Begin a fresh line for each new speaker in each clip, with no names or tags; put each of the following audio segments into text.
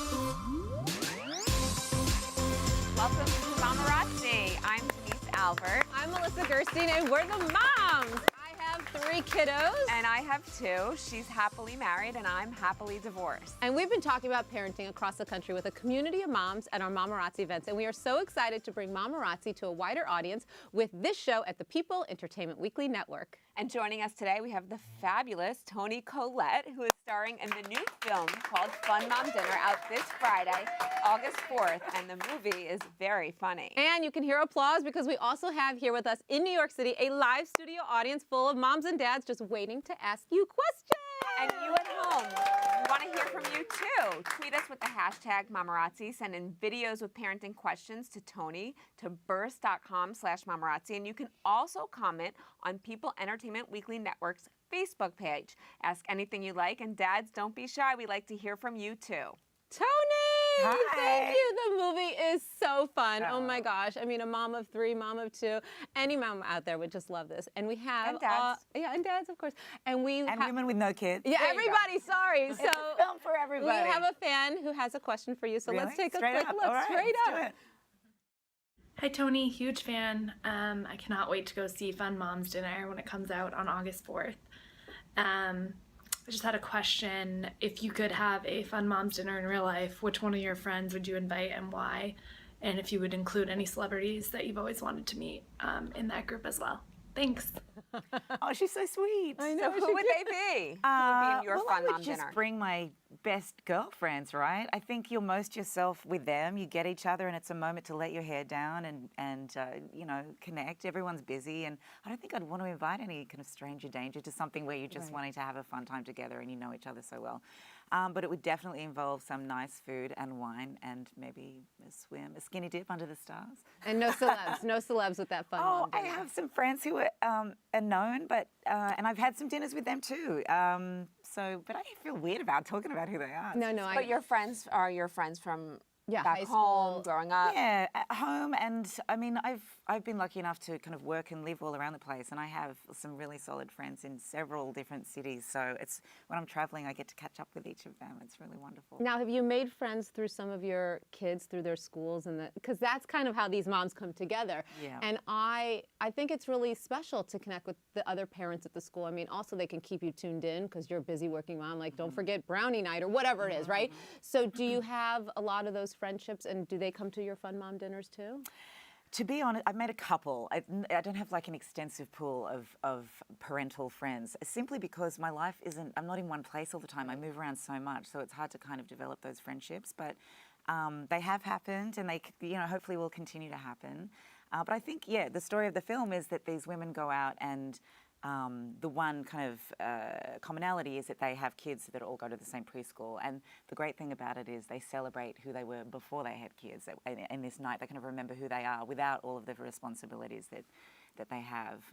Welcome to Mamarazzi. I'm Denise Albert.
I'm Melissa Gerstein, and we're the moms. I have 3 kiddos.
And I have 2. She's happily married, and I'm happily divorced.
And we've been talking about parenting across the country with a community of moms at our Mamarazzi events. And we are so excited to bring Mamarazzi to a wider audience with this show at the People Entertainment Weekly Network.
And joining us today, we have the fabulous Toni Collette, who is starring in the new film called Fun Mom Dinner, out this Friday, August 4th. And the movie is very funny.
And you can hear applause because we also have here with us in New York City a live studio audience full of moms and dads just waiting to ask you questions.
And you at home, we want to hear from you too. Tweet us with the hashtag Mamarazzi. Send in videos with parenting questions to Toni to burst.com/Mamarazzi. And you can also comment on People Entertainment Weekly Network's Facebook page. Ask anything you like, and dads, don't be shy. We like to hear from you too.
Toni!
Hi.
Thank you. The movie is so fun. Oh my gosh. I mean, a mom of 3, mom of 2. Any mom out there would just love this. And we have
And dads.
and dads, of course. And
women with no kids.
Yeah, everybody, sorry. So
Film for everybody.
we have a fan who has a question for you. So
Really?
let's take a
Straight
quick
up.
look.
All right,
Straight
let's
up.
do it.
Hi Toni, huge fan. I cannot wait to go see Fun Moms Dinner when it comes out on August 4th. I just had a question. If you could have a Fun Moms Dinner in real life, which one of your friends would you invite and why? And if you would include any celebrities that you've always wanted to meet in that group as well. Thanks.
Oh, she's so sweet.
I know.
So who would they be? Who would be in your Fun
I would
Mom
just
Dinner?
bring my best girlfriends, right? I think you're most yourself with them. You get each other, and it's a moment to let your hair down and you know, connect. Everyone's busy, and I don't think I'd want to invite any kind of stranger danger to something where you're just wanting to have a fun time together and you know each other so well. But it would definitely involve some nice food and wine and maybe a skinny dip under the stars.
And no celebs. No celebs with that Fun Mom
Oh, I
Dinner.
have some friends who are known, but and I've had some dinners with them too. But I feel weird about talking about who they are.
No,
But your friends are your friends from
Yeah,
back
high
home,
school.
growing up.
Yeah, at home, and I mean, I've been lucky enough to kind of work and live all around the place, and I have some really solid friends in several different cities. So it's when I'm traveling, I get to catch up with each of them. It's really wonderful.
Now, have you made friends through some of your kids, through their schools, and because that's kind of how these moms come together.
Yeah.
And I think it's really special to connect with the other parents at the school. I mean, also they can keep you tuned in because you're a busy working mom. Like, don't forget brownie night or whatever it is, right? So, do you have a lot of those friendships, and do they come to your Fun Mom Dinners too?
To be honest, I've met a couple. I don't have like an extensive pool of parental friends, simply because my life isn't, I'm not in one place all the time. I move around so much, so it's hard to kind of develop those friendships. But they have happened, and they, you know, hopefully will continue to happen. But I think, yeah, the story of the film is that these women go out and the one kind of commonality is that they have kids that all go to the same preschool. And the great thing about it is they celebrate who they were before they had kids. And this night they kind of remember who they are without all of the responsibilities that they have.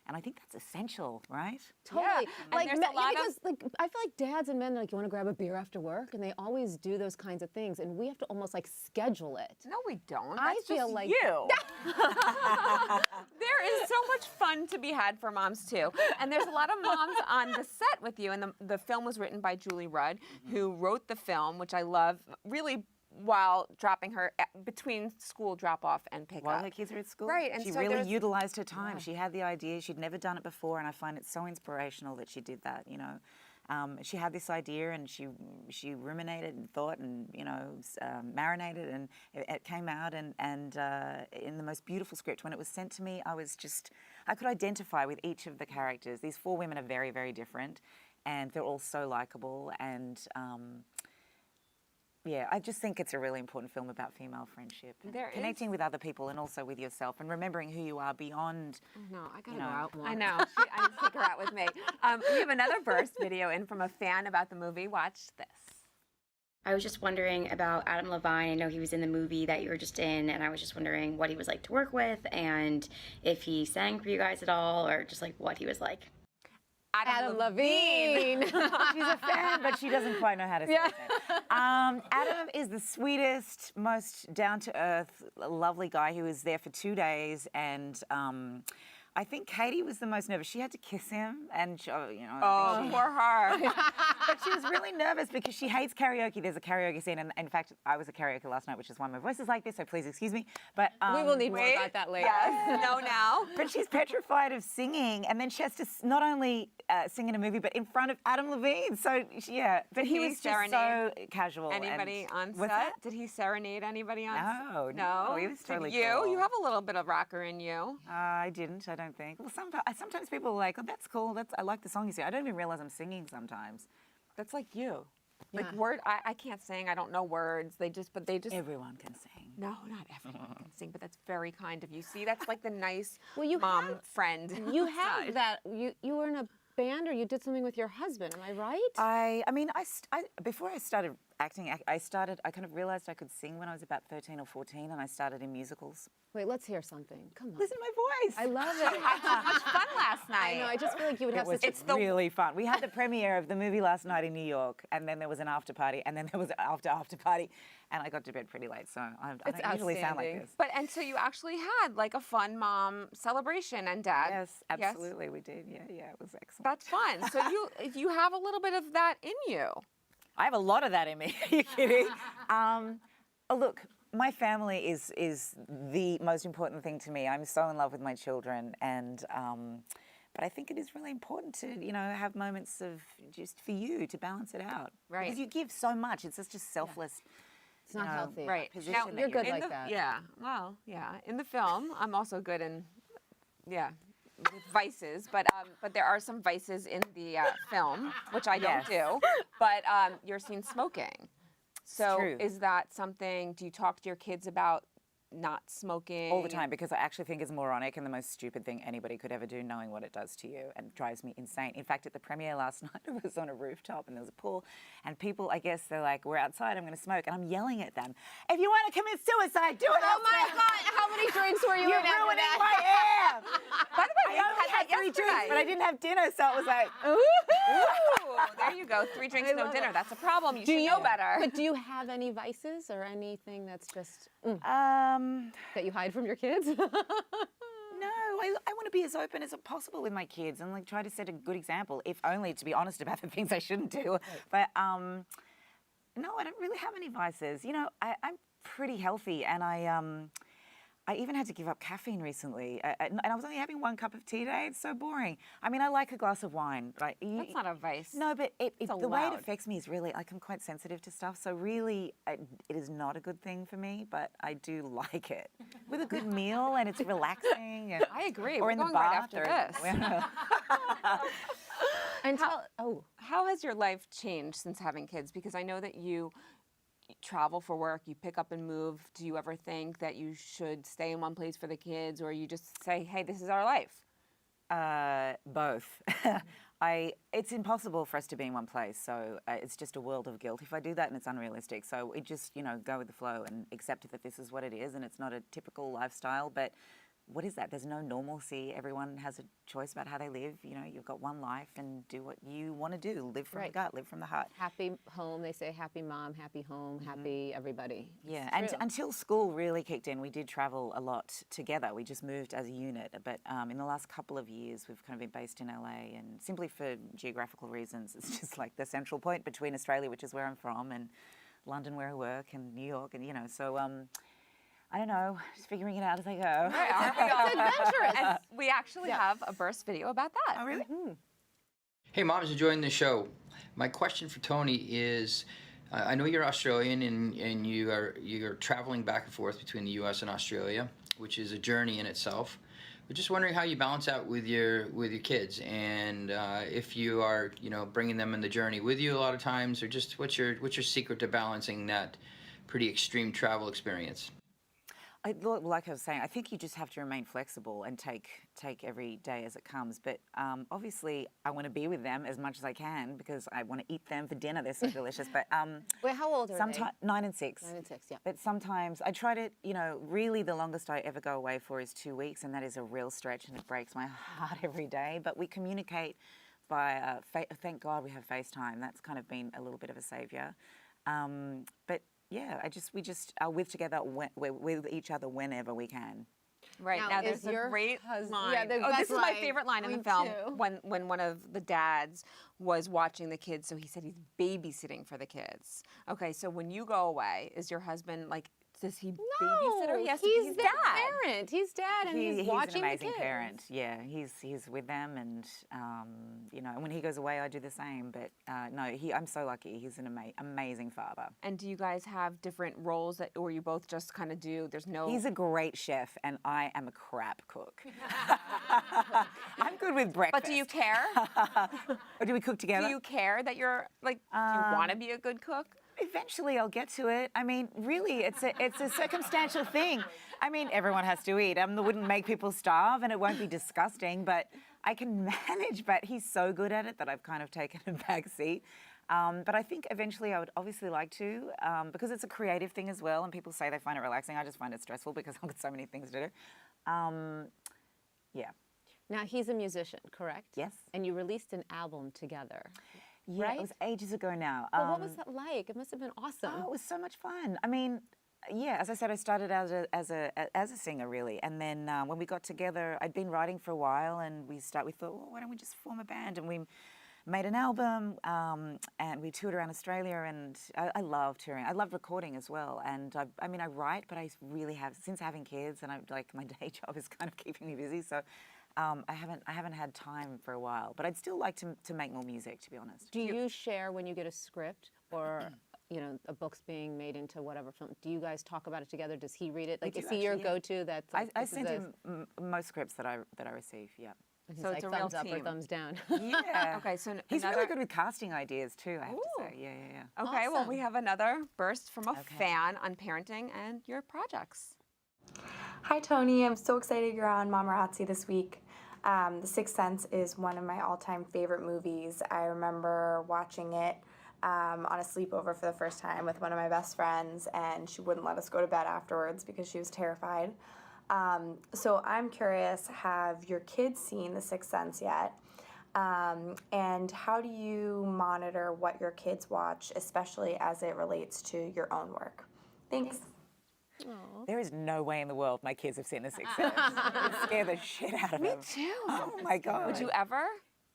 And I think that's essential, right?
Totally.
Yeah,
Like,
and there's a lot
because like I feel like dads and men, like, you want to grab a beer after work, and they always do those kinds of things, and we have to almost like schedule it.
No, we don't.
I
That's
feel
just
like-
you. There is so much fun to be had for moms too, and there's a lot of moms on the set with you. And the film was written by Julie Rudd, who wrote the film, which I love. Really. While dropping her between school drop-off and pick-up.
While her kids are at school.
Right, and
she
so
really
there's-
utilized her time. She had the idea. She'd never done it before, and I find it so inspirational that she did that, you know. She had this idea, and she ruminated and thought and, you know, marinated, and it came out, and in the most beautiful script. When it was sent to me, I could identify with each of the characters. These 4 women are very, very different, and they're all so likable, and yeah, I just think it's a really important film about female friendship. And connecting with other people and also with yourself, and remembering who you are beyond.
No, I gotta
You know.
go out more.
I know. I need to take her out with me. We have another burst video in from a fan about the movie. Watch this.
I was just wondering about Adam Levine. I know he was in the movie that you were just in, and I was just wondering what he was like to work with, and if he sang for you guys at all, or just like what he was like.
Adam Levine.
She's a fan, but she doesn't quite know how to say it. Adam is the sweetest, most down-to-earth, lovely guy who was there for 2 days, and I think Katie was the most nervous. She had to kiss him, and
Oh, poor her.
but she was really nervous because she hates karaoke. There's a karaoke scene, and in fact, I was at karaoke last night, which is why my voice is like this. So please excuse me. But
We will need more
wait.
about that later.
Yes. No, now.
But she's petrified of singing, and then she has to not only sing in a movie, but in front of Adam Levine. So yeah, but he
he
was just so
serenade
casual.
Anybody on
What's
set?
that?
Did he serenade anybody on set?
No,
No.
he was totally
Did you?
cool.
You have a little bit of rocker in you.
I didn't. I don't think. Well, sometimes people are like, "Oh, that's cool. I like the song you sing." I don't even realize I'm singing sometimes.
That's like you.
Yeah.
Like I can't sing. I don't know words. They just.
Everyone can sing.
No, not everyone can sing, but that's very kind of you. See, that's like the nice
Well, you
mom
have-
friend.
You have
side.
that. You were in a band, or you did something with your husband. Am I right?
I mean, before I started acting, I kind of realized I could sing when I was about 13 or 14, and I started in musicals.
Wait, let's hear something. Come on.
Listen to my voice.
I love
Had
it.
so much fun last night.
I know. I just feel like you would have
It was
such.
It's the-
really fun. We had the premiere of the movie last night in New York, and then there was an after party, and then there was an after party, and I got to bed pretty late, so I
It's
don't usually sound like
outstanding.
this.
And so you actually had like a fun mom celebration and dad.
Yes, absolutely, we did. Yeah, it was excellent.
That's fun. So you have a little bit of that in you.
I have a lot of that in me. Are you kidding? Look, my family is the most important thing to me. I'm so in love with my children, and but I think it is really important to have moments of just for you to balance it out.
Right.
Because you give so much. It's just selfless.
It's not healthy.
Right.
Position
Now,
that
you're good
in
like
the,
that.
Yeah. Well, yeah. In the film, I'm also good in, with vices. But there are some vices in the film, which I don't
Yes.
do. But you're seen smoking. So
true.
is that something? Do you talk to your kids about not smoking?
All the time, because I actually think it's moronic and the most stupid thing anybody could ever do, knowing what it does to you, and drives me insane. In fact, at the premiere last night, I was on a rooftop and there was a pool, and people, I guess they're like, "We're outside, I'm going to smoke," and I'm yelling at them, "If you want to commit suicide, do it."
Oh my God! How many drinks were you
You're
in after
ruining
that?
my air.
By the way,
I
we
only
had that
had 3 drinks,
yesterday.
but I didn't have dinner, so it was like,
Ooh, there you go. 3 drinks, no
love
dinner.
it.
That's a problem. You
Do
should
you
know better.
But do you have any vices or anything that's just
um.
that you hide from your kids?
No, I want to be as open as possible with my kids and like try to set a good example, if only to be honest about the things I shouldn't do. But no, I don't really have any vices. I'm pretty healthy, and I even had to give up caffeine recently, and I was only having 1 cup of tea a day. It's so boring. I mean, I like a glass of wine, right?
That's not a vice.
No, but the way it
allowed.
affects me is really, like, I'm quite sensitive to stuff, so really it is not a good thing for me, but I do like it. With a good meal, and it's relaxing. And,
I agree.
Or
We're
in the
going right
bath.
after
this.
And
How has your life changed since having kids? Because I know that you travel for work, you pick up and move. Do you ever think that you should stay in one place for the kids, or you just say, "Hey, this is our life"?
Both. It's impossible for us to be in one place, so it's just a world of guilt if I do that, and it's unrealistic. So we just, go with the flow and accept that this is what it is, and it's not a typical lifestyle, but what is that? There's no normalcy. Everyone has a choice about how they live. You've got one life, and do what you want to do. Live from the
Right.
gut, live from the heart.
happy home, they say happy mom, happy home, happy everybody.
Yeah,
It's
and
true.
until school really kicked in, we did travel a lot together. We just moved as a unit. But in the last couple of years, we've kind of been based in LA, and simply for geographical reasons, it's just like the central point between Australia, which is where I'm from, and London, where I work, and New York, and so I don't know, just figuring it out as I go.
It's adventurous. And we actually have a burst video about that.
Oh, really?
Hey, moms enjoying the show. My question for Toni is, I know you're Australian and you're traveling back and forth between the U.S. and Australia, which is a journey in itself. But just wondering how you balance out with your kids, and if you are bringing them in the journey with you a lot of times, or just what's your secret to balancing that pretty extreme travel experience?
Like I was saying, I think you just have to remain flexible and take every day as it comes. But obviously, I want to be with them as much as I can because I want to eat them for dinner. They're so delicious. But
Wait, how old are
sometimes 9 and 6.
9 and 6, yeah.
But sometimes I try to, really the longest I ever go away for is 2 weeks, and that is a real stretch, and it breaks my heart every day. But we communicate by, thank God we have FaceTime. That's kind of been a little bit of a savior. But yeah, we just are with each other whenever we can.
Right now, there's a great line.
Yeah, the
oh,
best
this is my
line.
favorite line in the
Mine
film.
too.
When one of the dads was watching the kids, so he said he's babysitting for the kids. Okay, so when you go away, is your husband like? Does he babysit or he has to?
He's
He's
their
dad.
parent. He's dad, and he's watching
an amazing
the kids.
parent. Yeah, he's with them, and you know, and when he goes away, I do the same. But no, I'm so lucky. He's an amazing father.
And do you guys have different roles that, or you both just kind of do? There's no.
He's a great chef, and I am a crap cook. I'm good with breakfast.
But do you care?
Or do we cook together?
Do you care that you're like? Do you want to be a good cook?
Eventually, I'll get to it. I mean, really, it's a circumstantial thing. I mean, everyone has to eat. I wouldn't make people starve, and it won't be disgusting, but I can manage. But he's so good at it that I've kind of taken a back seat. But I think eventually I would obviously like to, because it's a creative thing as well, and people say they find it relaxing. I just find it stressful because I've got so many things to do. Yeah.
Now, he's a musician, correct?
Yes.
And you released an album together.
Yeah,
right?
it was ages ago now.
But what was that like? It must have been awesome.
Oh, it was so much fun. I mean, yeah, as I said, I started out as a singer, really. And then when we got together, I'd been writing for a while, and we thought, well, why don't we just form a band? And we made an album, and we toured around Australia, and I love touring. I love recording as well. And I mean, I write, but I really have, since having kids, and my day job is kind of keeping me busy, so I haven't had time for a while. But I'd still like to make more music, to be honest.
Do you share when you get a script or you know, a book's being made into whatever film? Do you guys talk about it together? Does he read it? Like, is he your go-to? That's like,
I send him most scripts that I receive. Yeah.
He's
So
like
it's a real
thumbs up or
team.
thumbs down.
Yeah.
Okay, so
He's really good with casting ideas too, I have to say. Yeah.
Okay, well, we have another burst from a
Okay.
fan on parenting and your projects.
Hi Toni, I'm so excited you're on Mamarazzi this week. The Sixth Sense is one of my all-time favorite movies. I remember watching it on a sleepover for the first time with one of my best friends, and she wouldn't let us go to bed afterwards because she was terrified. So I'm curious, have your kids seen The Sixth Sense yet? And how do you monitor what your kids watch, especially as it relates to your own work? Thanks.
There is no way in the world my kids have seen The Sixth Sense. It would scare the shit out of them.
Me too.
Oh my God.
Would you ever?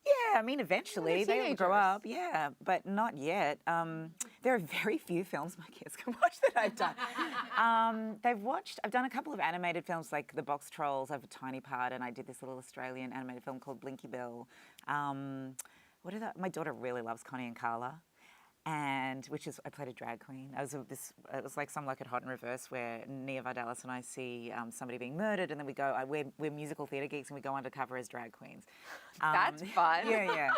Yeah, I mean, eventually
They're
they'll grow
teenagers.
up. Yeah, but not yet. There are very few films my kids can watch that I've done. I've done a couple of animated films like The Box Trolls. I have a tiny part, and I did this little Australian animated film called Blinky Bill. My daughter really loves Connie and Carla. And I played a drag queen. It was like Some Like It Hot in Reverse, where Nia Vardalos and I see somebody being murdered, and then we go. We're musical theatre geeks, and we go undercover as drag queens.
That's fun.
Yeah.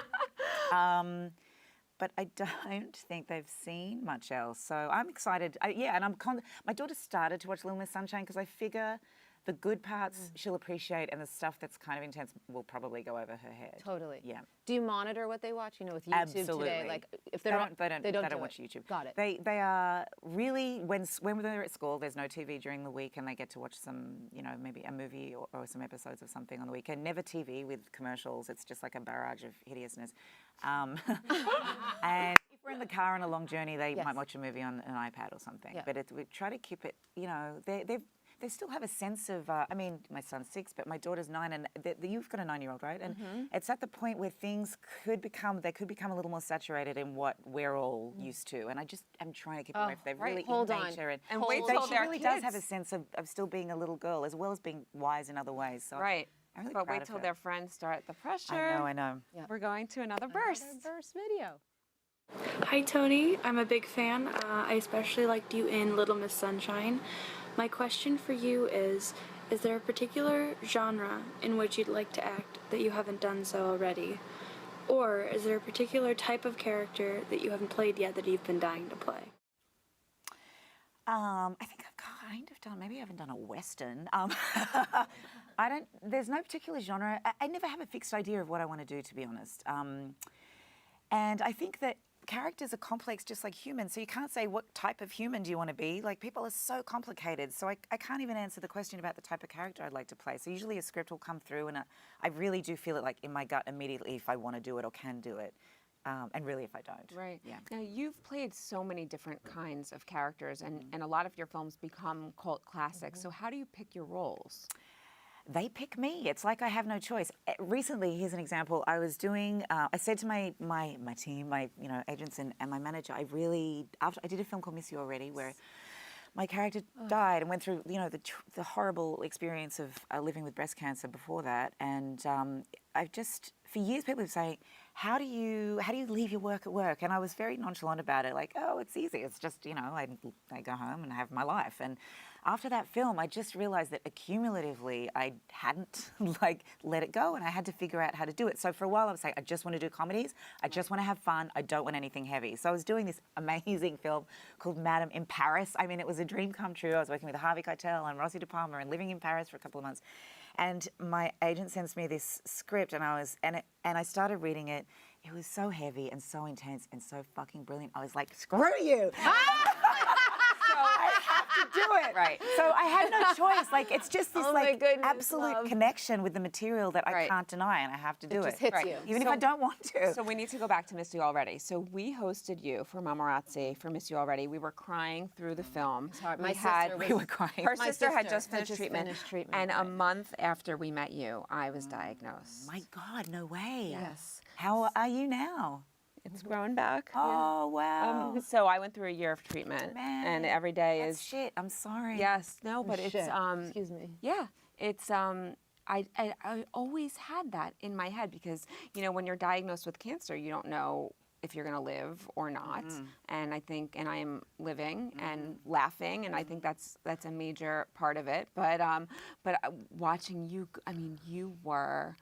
But I don't think they've seen much else, so I'm excited. My daughter started to watch Little Miss Sunshine because I figure the good parts she'll appreciate, and the stuff that's kind of intense will probably go over her head.
Totally.
Yeah.
Do you monitor what they watch? You know, with YouTube
Absolutely.
today, like if they're
they don't
do
watch
it.
YouTube.
Got it.
They are really when they're at school. There's no TV during the week, and they get to watch some, maybe a movie or some episodes of something on the weekend. Never TV with commercials. It's just like a barrage of hideousness. And if we're in the car on a long journey, they might watch a movie on an iPad or something.
Yeah.
But we try to keep it. They still have a sense of, my son's 6, but my daughter's 9, and you've got a 9-year-old, right? And it's at the point where things could become a little more saturated in what we're all used to. And I'm trying to keep away from that. Really
hold
in
on.
nature.
And wait
She
till they're
really does have a
kids.
sense of still being a little girl, as well as being wise in other ways. So
Right.
I'm really
But
proud
wait
of
till
her.
their friends start the pressure.
I know.
We're going to another burst.
Another burst video.
Hi Toni, I'm a big fan. I especially liked you in Little Miss Sunshine. My question for you is there a particular genre in which you'd like to act that you haven't done so already? Or is there a particular type of character that you haven't played yet that you've been dying to play?
I think I've kind of done, maybe I haven't done a Western. There's no particular genre. I never have a fixed idea of what I want to do, to be honest. And I think that characters are complex just like humans, so you can't say what type of human do you want to be. Like, people are so complicated, so I can't even answer the question about the type of character I'd like to play. So usually a script will come through, and I really do feel it like in my gut immediately if I want to do it or can do it. And really if I don't.
Right.
Yeah.
Now, you've played so many different kinds of characters, and a lot of your films become cult classics. So how do you pick your roles?
they pick me. It's like I have no choice. Recently, here's an example. I was doing, I said to my team, my agents and my manager, after I did a film called Miss You Already, where my character died and went through, the horrible experience of living with breast cancer before that. And I've just, for years, people have been saying, how do you leave your work at work? And I was very nonchalant about it, like, oh, it's easy. It's just, I go home and have my life. And after that film, I just realized that accumulatively, I hadn't let it go, and I had to figure out how to do it. So for a while, I was saying, I just want to do comedies. I just want to have fun. I don't want anything heavy. So I was doing this amazing film called Madam in Paris. I mean, it was a dream come true. I was working with Harvey Keitel and Rossi De Palma and living in Paris for a couple of months. And my agent sends me this script, and I started reading it. It was so heavy and so intense and so fucking brilliant. I was like, screw you. I have to do it.
Right.
So I had no choice. Like, it's just this absolute
love.
connection with the material that I can't deny, and I have to do it.
Just hits you.
Even if I don't want to.
So we need to go back to Miss You Already. So we hosted you for Mamarazzi for Miss You Already. We were crying through the film.
hard.
We were crying.
Her
My
sister had
sister
just finished treatment. And a month after we met you, I was diagnosed.
My God, no way.
Yes.
How are you now?
It's grown back.
Oh, wow.
So I went through a year of treatment,
Man,
and every day
That's
is
shit. I'm sorry.
yes, no, but it's
Shit. Excuse me.
yeah, it's I always had that in my head because when you're diagnosed with cancer, you don't know if you're going to live or not, and I am living and laughing, and I think that's a major part of it. But watching you, I mean, you were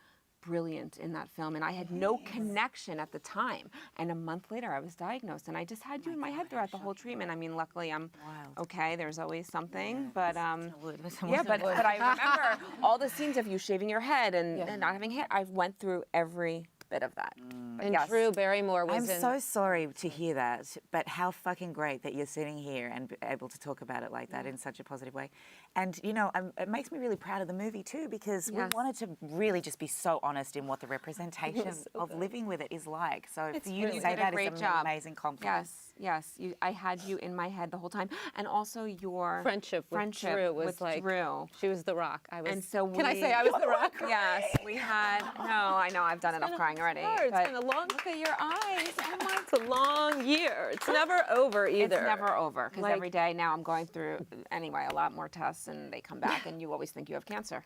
brilliant in that film, and I had no connection at the time. And a month later, I was diagnosed, and I just had you in my head throughout the whole treatment. I mean, luckily, I'm okay. There's always something, but but I remember all the scenes of you shaving your head and not having hair. I went through every bit of that. But
And
yes.
Drew Barrymore was
I'm
in.
so sorry to hear that, but how fucking great that you're sitting here and able to talk about it like that in such a positive way. And, it makes me really proud of the movie too, because we wanted to really just be so honest in what the representation of living with it is like. So for you to say that is an amazing compliment.
Yes. I had you in my head the whole time. And also your
friendship with Drew was
with
like,
Drew.
she was the rock. I was.
And so
can I say I was the rock?
Yes, we had. No, I know I've done enough crying already.
It's
but
been a long.
look at your eyes. Oh my.
It's a long year. It's never over either.
It's never over because every day now I'm going through anyway a lot more tests and they come back and you always think you have cancer.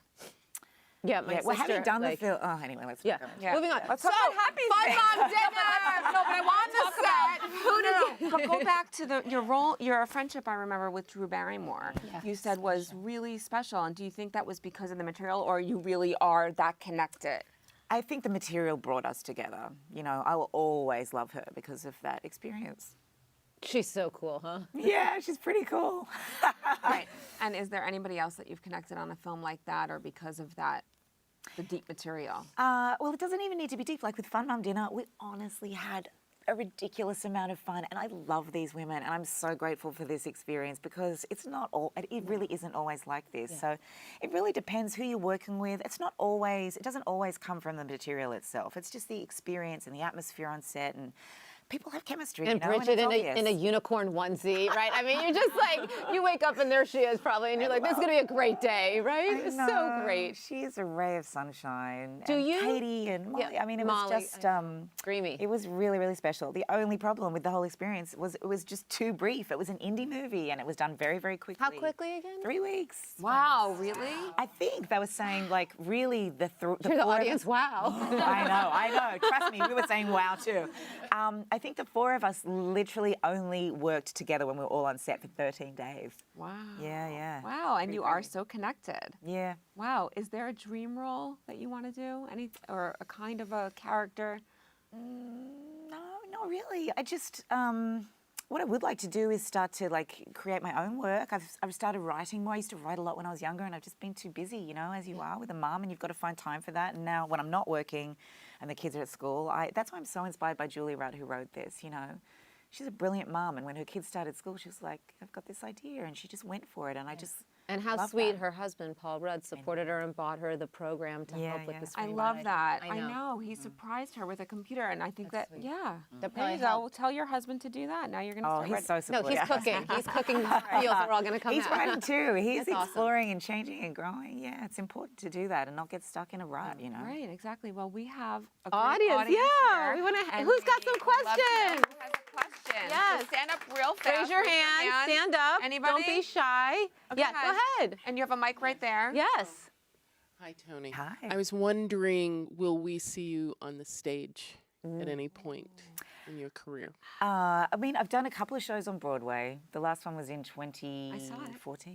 Yeah, my
Well,
sister.
having done the film, anyway, let's
Yeah.
Yeah.
Moving on.
Let's talk about happy
Fun
things.
Mom Dinner.
No, but I want to talk about
Who did
but go back to your role, your friendship I remember with Drew Barrymore. You said was really special. And do you think that was because of the material, or you really are that connected?
I think the material brought us together. I will always love her because of that experience.
She's so cool, huh?
Yeah, she's pretty cool.
Right. And is there anybody else that you've connected on a film like that, or because of that, the deep material?
Well, it doesn't even need to be deep. Like with Fun Mum Dinner, we honestly had a ridiculous amount of fun, and I love these women, and I'm so grateful for this experience because it really isn't always like this. So it really depends who you're working with. It doesn't always come from the material itself. It's just the experience and the atmosphere on set, and people have chemistry.
And Bridget in a unicorn onesie, right? I mean, you're just like, you wake up and there she is probably, and you're like, this is going to be a great day, right? It's so great.
She is a ray of sunshine.
Do you?
Katie and Molly.
Yeah,
I mean, it
Molly,
was just
dreamy.
It was really, really special. The only problem with the whole experience was it was just too brief. It was an indie movie, and it was done very, very quickly.
How quickly again?
3 weeks.
Wow, really?
I think they were saying like really the
the audience, wow.
I know. Trust me, we were saying wow too. I think the 4 of us literally only worked together when we were all on set for 13 days.
Wow.
Yeah.
Wow, and you are so connected.
Yeah.
Wow. Is there a dream role that you want to do? Or a kind of a character?
No, not really. I just what I would like to do is start to create my own work. I've started writing more. I used to write a lot when I was younger, and I've just been too busy, as you are with a mum, and you've got to find time for that. And now when I'm not working and the kids are at school, that's why I'm so inspired by Julie Rudd, who wrote this. She's a brilliant mum, and when her kids started school, she was like, I've got this idea, and she just went for it. And I just
And how
Love
sweet
that.
her husband, Paul Rudd, supported her and bought her the program to
Yeah,
help with
yeah.
the
I
screenwriting.
love that.
I know.
He surprised her with a computer, and I think
That's
that,
sweet.
yeah.
That
There
probably
you go.
helped.
Tell your husband to do that. Now you're going to
Oh,
start
he's
writing.
so
No,
supportive.
he's cooking. He's cooking the meals that we're all going to come
He's
out.
writing too. He's
That's awesome.
exploring and changing and growing. Yeah, it's important to do that and not get stuck in a rut, you know.
Right, exactly. Well, we have a great
Audience,
audience
yeah.
here,
We want to.
and
Who's got some
we would love to know
questions?
who has a question.
Yes.
So stand up real fast.
Raise your hand. Stand up.
Anybody?
Don't be shy. Yeah, go ahead.
And you have a mic right there.
Yes.
Hi, Toni.
Hi.
I was wondering, will we see you on the stage at any point in your career?
I mean, I've done a couple of shows on Broadway. The last one was in 2014,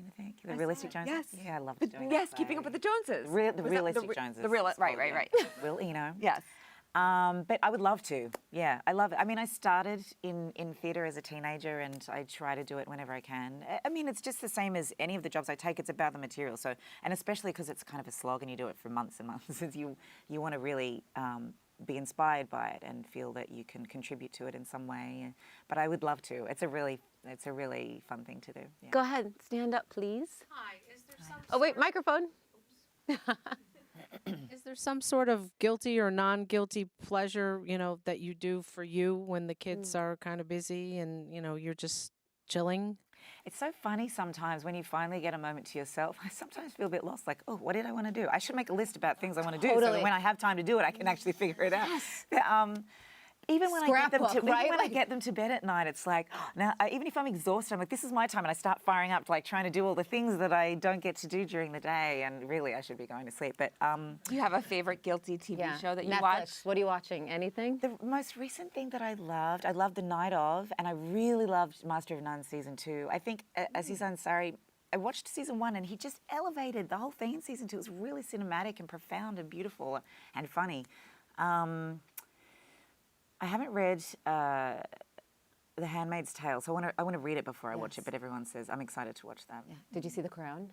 I think. The Realistic Joneses.
Yes.
Yeah, I loved doing
Yes,
that
Keeping Up
play.
with the Joneses.
The
Was that
Realistic Joneses.
The real,
it's
right,
called,
right,
yeah.
right.
Will, you know.
Yes.
But I would love to. Yeah, I love it. I mean, I started in theatre as a teenager, and I try to do it whenever I can. I mean, it's just the same as any of the jobs I take. It's about the material. So, and especially because it's kind of a slog, and you do it for months and months, you want to really be inspired by it and feel that you can contribute to it in some way. But I would love to. It's a really fun thing to do. Yeah.
Go ahead. Stand up, please.
Hi, is there some
Oh, wait, microphone.
is there some sort of guilty or non-guilty pleasure, that you do for you when the kids are kind of busy and, you're just chilling?
It's so funny sometimes when you finally get a moment to yourself. I sometimes feel a bit lost, like, oh, what did I want to do? I should make a list about things I want to do so
Totally.
that when I have time to do it, I can actually figure it out. But, even when
Scrapbook, right?
I get them to bed at night, it's like, now, even if I'm exhausted, I'm like, this is my time, and I start firing up, like trying to do all the things that I don't get to do during the day, and really I should be going to sleep. But
Do you have a favorite guilty TV show that you
Netflix.
watch?
What are you watching? Anything?
the most recent thing that I loved The Night Of, and I really loved Master of None season 2. I think Aziz Ansari, I watched season 1, and he just elevated the whole thing in season 2. It was really cinematic and profound and beautiful and funny. I haven't read The Handmaid's Tale, so I want to read it before I watch it. But everyone says I'm excited to watch that.
Yeah. Did you see The Crown?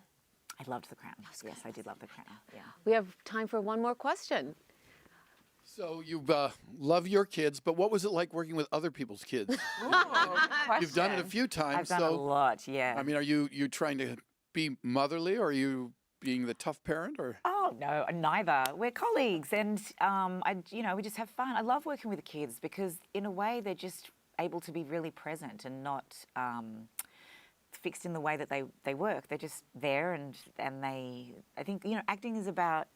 I loved The Crown. Yes, I did love The Crown. Yeah.
We have time for one more question.
So you love your kids, but what was it like working with other people's kids? You've done it a few times.
I've done a lot. Yeah.
I mean, are you trying to be motherly, or are you being the tough parent, or?
Oh no, neither. We're colleagues, and we just have fun. I love working with the kids because, in a way, they're just able to be really present and not fixed in the way that they work. They're just there, and they. I think acting is about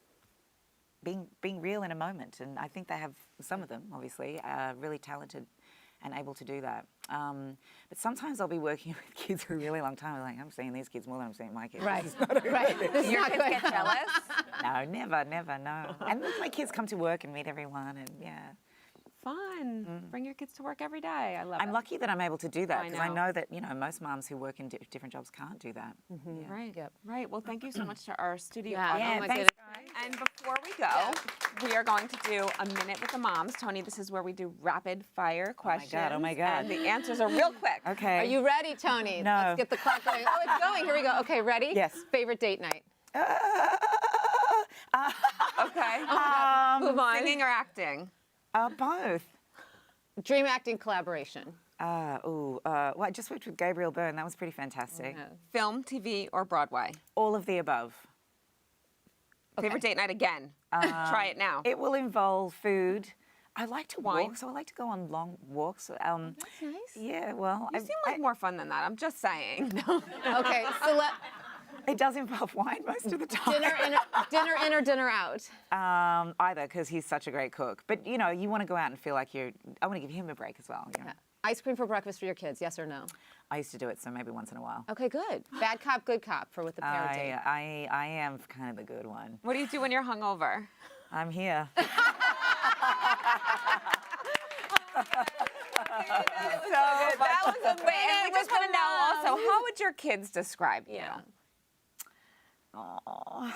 being real in a moment, and I think they have some of them, obviously, really talented and able to do that. But sometimes I'll be working with kids for a really long time. I'm like, I'm seeing these kids more than I'm seeing my kids.
Right.
This is not
Right. This is
Your
not
kids
good.
get jealous?
No, never, no. And my kids come to work and meet everyone, and yeah.
Fun. Bring your kids to work every day. I love it.
I'm lucky that I'm able to do that because I
know.
know that most moms who work in different jobs can't do that. Yeah.
Right.
Yep.
Right. Well, thank you so much to our studio
Yeah,
audience.
oh my
thanks,
goodness.
guys.
And before we go, we are going to do a minute with the moms. Toni, this is where we do rapid fire questions.
Oh my God.
And the answers are real quick.
Okay.
Are you ready, Toni?
No.
Let's get the clock going. Oh, it's going. Here we go. Okay, ready?
Yes.
Favorite date night?
Okay.
Move on.
Singing or acting?
Both.
Dream acting collaboration.
Well, I just worked with Gabriel Byrne. That was pretty fantastic.
Film, TV, or Broadway?
All of the above.
Favorite date night again? Try it now.
It will involve food. I like to
Wine.
walk, so I like to go on long walks.
That's nice.
Yeah, well,
You seem like more fun than that. I'm just saying.
Okay, so
it does involve wine most of the time.
dinner in or dinner out?
Either, because he's such a great cook. But you want to go out and feel like I want to give him a break as well.
Ice cream for breakfast for your kids, yes or no?
I used to do it, so maybe once in a while.
Okay, good. Bad cop, good cop for with the parent date.
I am kind of the good one.
What do you do when you're hungover?
I'm here.
So that was a wait, and we just want to know also, how would your kids describe you?
Oh.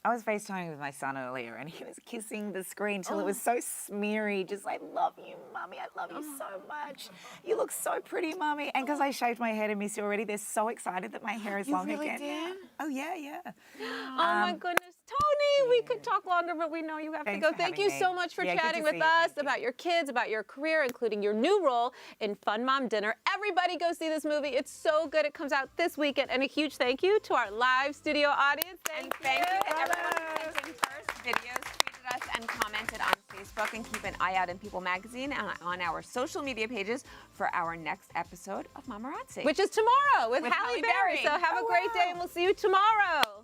I was FaceTiming with my son earlier, and he was kissing the screen till it was so smeary. Just, I love you, Mummy. I love you so much. You look so pretty, Mummy. And because I shaved my head and miss you already, they're so excited that my hair is long
really
again.
did?
Oh, yeah.
Oh my goodness, Toni! We could talk longer, but we know you have
Thanks
to go.
for
Thank
having
you
me.
so much for
Yeah, good to
chatting
see
with
you.
us
Thank you.
about your kids, about your career, including your new role in Fun Mom Dinner. Everybody go see this movie. It's so good. It comes out this weekend. And a huge thank you to our live studio audience.
And thank you to everyone who sent in first videos, tweeted us, and commented on Facebook. And keep an eye out in People Magazine and on our social media pages for our next episode of Mamarazzi.
Which is tomorrow with Halle
Halle
Berry.
Berry.
So have a great day, and we'll see you tomorrow.